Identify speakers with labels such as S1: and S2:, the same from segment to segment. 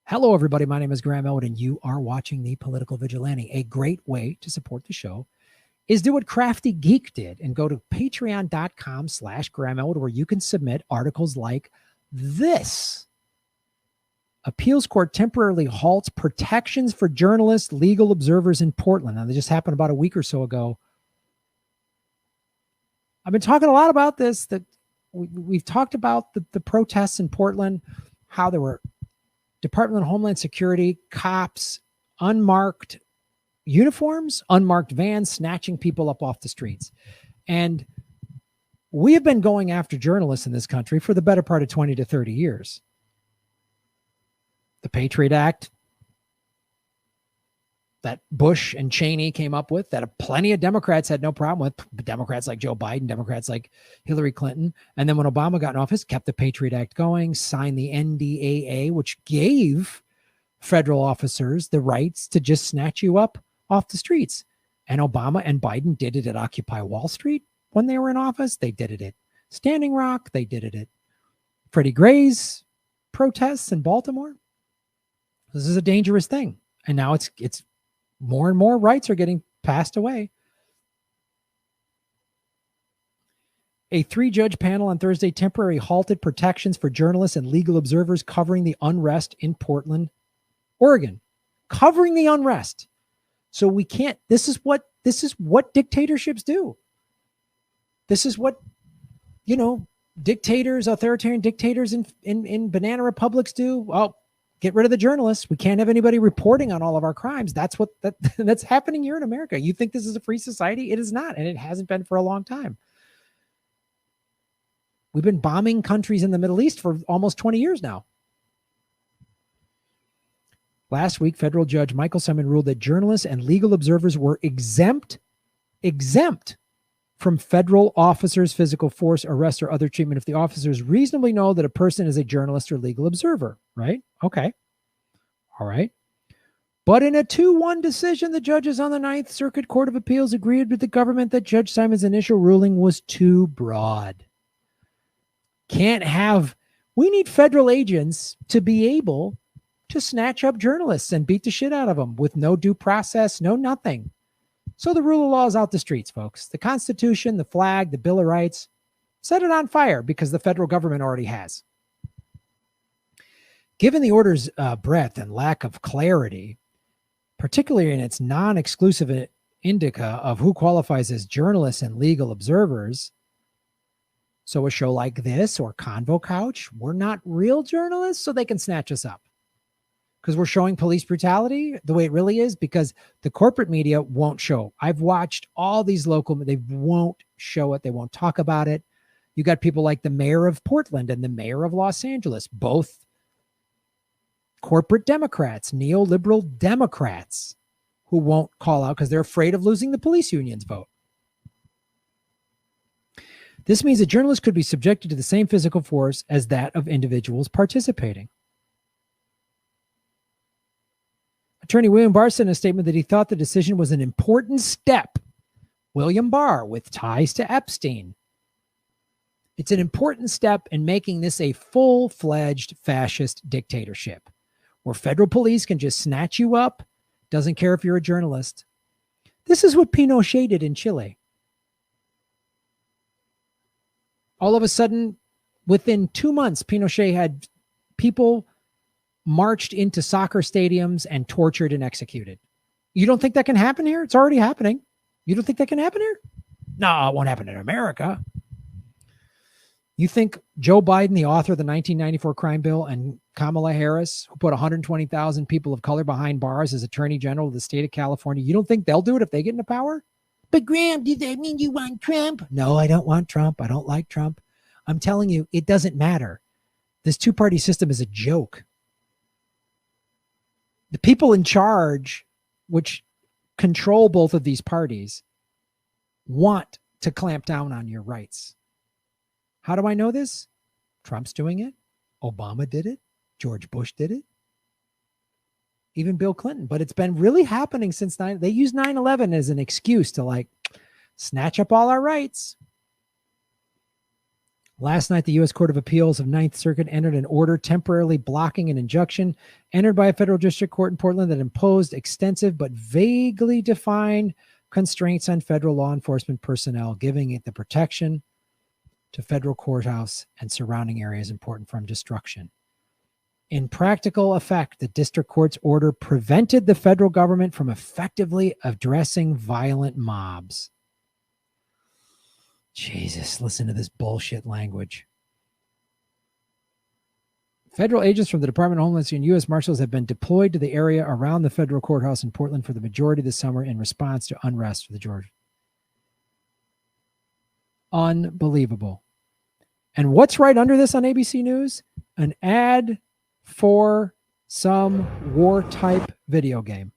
S1: Hello, everybody. My name is Graham Elwood, and you are watching The Political Vigilante. A great way to support the show is do what Crafty Geek did and go to patreon.com/Graham Elwood, where you can submit articles like this. Appeals court temporarily halts protections for journalists, legal observers in Portland. Now, that just happened about a week or so ago. I've been talking a lot about this, that we've talked about the protests in Portland, how there were Department of Homeland Security, cops, unmarked uniforms, unmarked vans, snatching people up off the streets. And we have been going after journalists in this country for the better part of 20 to 30 years. The PATRIOT Act that Bush and Cheney came up with, that plenty of Democrats had no problem with, Democrats like Joe Biden, Democrats like Hillary Clinton. And then when Obama got in office, kept the PATRIOT Act going, signed the NDAA, which gave federal officers the rights to just snatch you up off the streets. And Obama and Biden did it at Occupy Wall Street when they were in office. They did it at Standing Rock. They did it at Freddie Gray's protests in Baltimore. This is a dangerous thing. And now it's more and more rights are getting passed away. A 3-judge panel on Thursday temporarily halted protections for journalists and legal observers covering the unrest in Portland, Oregon. Covering the unrest. So we can't, this is what dictatorships do. This is what, dictators, authoritarian dictators in banana republics do. Well, get rid of the journalists. We can't have anybody reporting on all of our crimes. That's happening here in America. You think this is a free society? It is not, and it hasn't been for a long time. We've been bombing countries in the Middle East for almost 20 years now. Last week, federal judge Michael Simon ruled that journalists and legal observers were exempt from federal officers' physical force, arrest, or other treatment if the officers reasonably know that a person is a journalist or legal observer, right? Okay. All right. But in a 2-1 decision, the judges on the Ninth Circuit Court of Appeals agreed with the government that Judge Simon's initial ruling was too broad. We need federal agents to be able to snatch up journalists and beat the shit out of them with no due process, no nothing. So the rule of law is out the streets, folks. The Constitution, the flag, the Bill of Rights, set it on fire because the federal government already has. Given the order's breadth and lack of clarity, particularly in its non-exclusive indica of who qualifies as journalists and legal observers, so a show like this or Convo Couch, we're not real journalists, so they can snatch us up. Because we're showing police brutality the way it really is, because the corporate media won't show. I've watched all these local, they won't show it. They won't talk about it. You got people like the mayor of Portland and the mayor of Los Angeles, both corporate Democrats, neoliberal Democrats, who won't call out because they're afraid of losing the police union's vote. This means that journalists could be subjected to the same physical force as that of individuals participating. Attorney William Barr said in a statement that he thought the decision was an important step. William Barr, with ties to Epstein. It's an important step in making this a full-fledged fascist dictatorship where federal police can just snatch you up, doesn't care if you're a journalist. This is what Pinochet did in Chile. All of a sudden, within 2 months, Pinochet had people marched into soccer stadiums and tortured and executed. You don't think that can happen here? It's already happening. You don't think that can happen here? No, it won't happen in America. You think Joe Biden, the author of the 1994 crime bill, and Kamala Harris, who put 120,000 people of color behind bars as Attorney General of the state of California, you don't think they'll do it if they get into power? But Graham, does that mean you want Trump? No, I don't want Trump. I don't like Trump. I'm telling you, it doesn't matter. This two-party system is a joke. The people in charge, which control both of these parties, want to clamp down on your rights. How do I know this? Trump's doing it. Obama did it. George Bush did it. Even Bill Clinton. But it's been really happening since they use 9/11 as an excuse to snatch up all our rights. Last night, the U.S. Court of Appeals of Ninth Circuit entered an order temporarily blocking an injunction entered by a federal district court in Portland that imposed extensive but vaguely defined constraints on federal law enforcement personnel, giving it the protection to federal courthouse and surrounding areas important from destruction. In practical effect, the district court's order prevented the federal government from effectively addressing violent mobs. Jesus, listen to this bullshit language. Federal agents from the Department of Homeland Security and U.S. Marshals have been deployed to the area around the federal courthouse in Portland for the majority of the summer in response to unrest for the Georgia. Unbelievable. And what's right under this on ABC News? An ad for some war-type video game.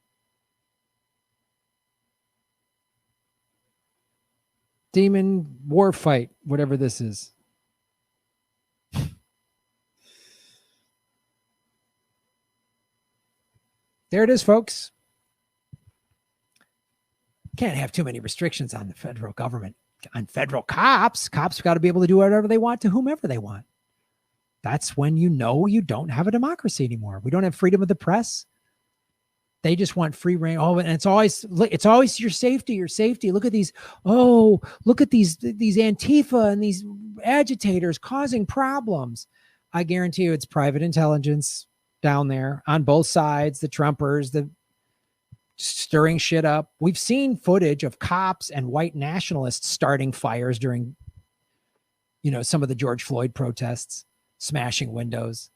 S1: Demon war fight, whatever this is. There it is, folks. Can't have too many restrictions on the federal government. On federal cops, cops got to be able to do whatever they want to whomever they want. That's when you know you don't have a democracy anymore. We don't have freedom of the press. They just want free reign. Oh, and it's always your safety, your safety. Look at these. Oh, look at these Antifa and these agitators causing problems. I guarantee you it's private intelligence down there on both sides, the Trumpers, the stirring shit up. We've seen footage of cops and white nationalists starting fires during, some of the George Floyd protests, smashing windows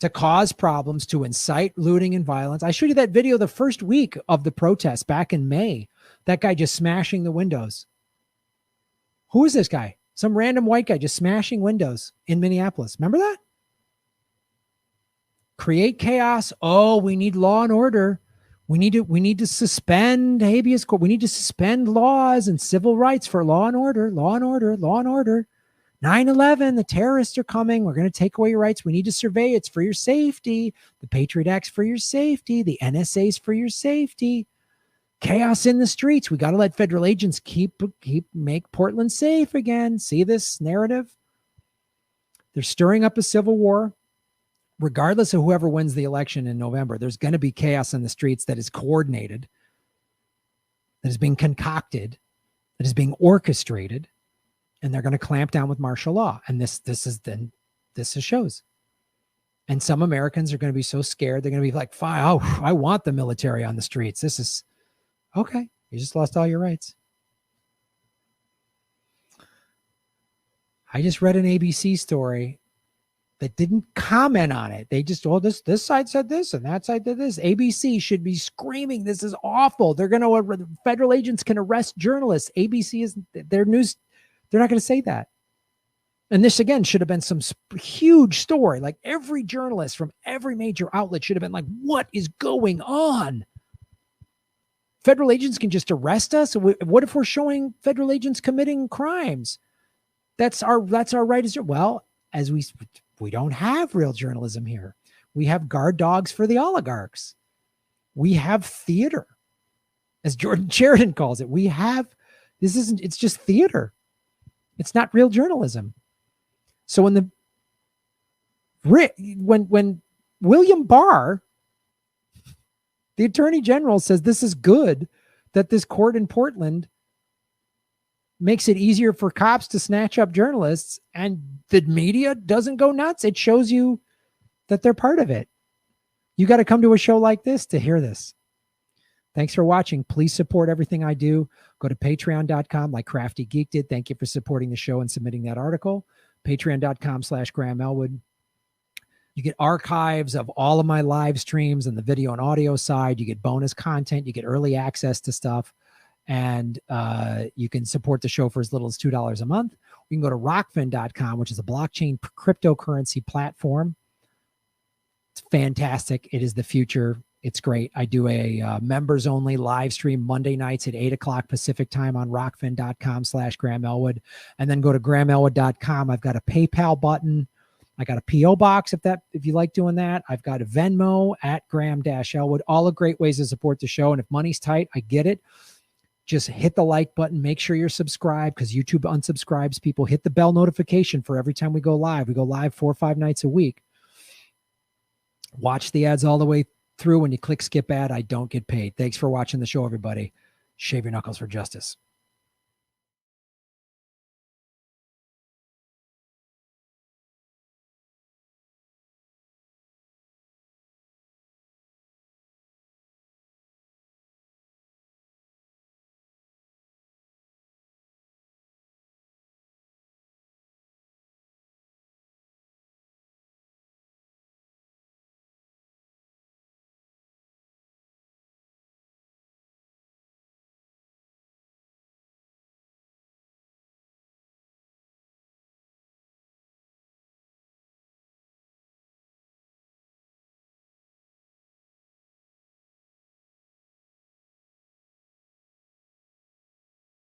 S1: to cause problems, to incite looting and violence. I showed you that video the first week of the protest back in May. That guy just smashing the windows. Who is this guy? Some random white guy just smashing windows in Minneapolis. Remember that? Create chaos. Oh, we need law and order. We need to suspend habeas corpus. We need to suspend laws and civil rights for law and order, law and order, law and order. 9/11, the terrorists are coming. We're going to take away your rights. We need to survey. It's for your safety. The PATRIOT Act's for your safety. The NSA's for your safety. Chaos in the streets. We got to let federal agents make Portland safe again. See this narrative? They're stirring up a civil war. Regardless of whoever wins the election in November, there's going to be chaos in the streets that is coordinated, that is being concocted, that is being orchestrated. And they're going to clamp down with martial law. And this shows. And some Americans are going to be so scared. They're going to be like, fine, I want the military on the streets. This is okay. You just lost all your rights. I just read an ABC story that didn't comment on it. They just, this side said this and that side did this. ABC should be screaming, this is awful. Federal agents can arrest journalists. ABC is their news. They're not going to say that. And this, again, should have been some huge story. Like every journalist from every major outlet should have been like, what is going on? Federal agents can just arrest us? What if we're showing federal agents committing crimes? That's our right. Well, as we don't have real journalism here. We have guard dogs for the oligarchs. We have theater, as Jordan Sheridan calls it. It's just theater. It's not real journalism. So when William Barr, the Attorney General, says this is good, that this court in Portland makes it easier for cops to snatch up journalists, and the media doesn't go nuts, it shows you that they're part of it. You got to come to a show like this to hear this. Thanks for watching. Please support everything I do. Go to patreon.com like Crafty Geek did. Thank you for supporting the show and submitting that article. Patreon.com/Graham Elwood. You get archives of all of my live streams and the video and audio side. You get bonus content. You get early access to stuff. And you can support the show for as little as $2 a month. You can go to rockfin.com, which is a blockchain cryptocurrency platform. It's fantastic. It is the future. It's great. I do a members only live stream Monday nights at 8:00 Pacific time on rockfin.com/Graham Elwood. And then go to grahamelwood.com. I've got a PayPal button. I got a P.O. box if you like doing that. I've got a Venmo at Graham-Elwood. All the great ways to support the show. And if money's tight, I get it. just hit the like button. Make sure you're subscribed, because YouTube unsubscribes people. Hit the bell notification for every time we go live. We go live 4 or 5 nights a week. Watch the ads all the way through. When you click skip ad, I don't get paid. Thanks for watching the show, everybody. Shave your knuckles for justice.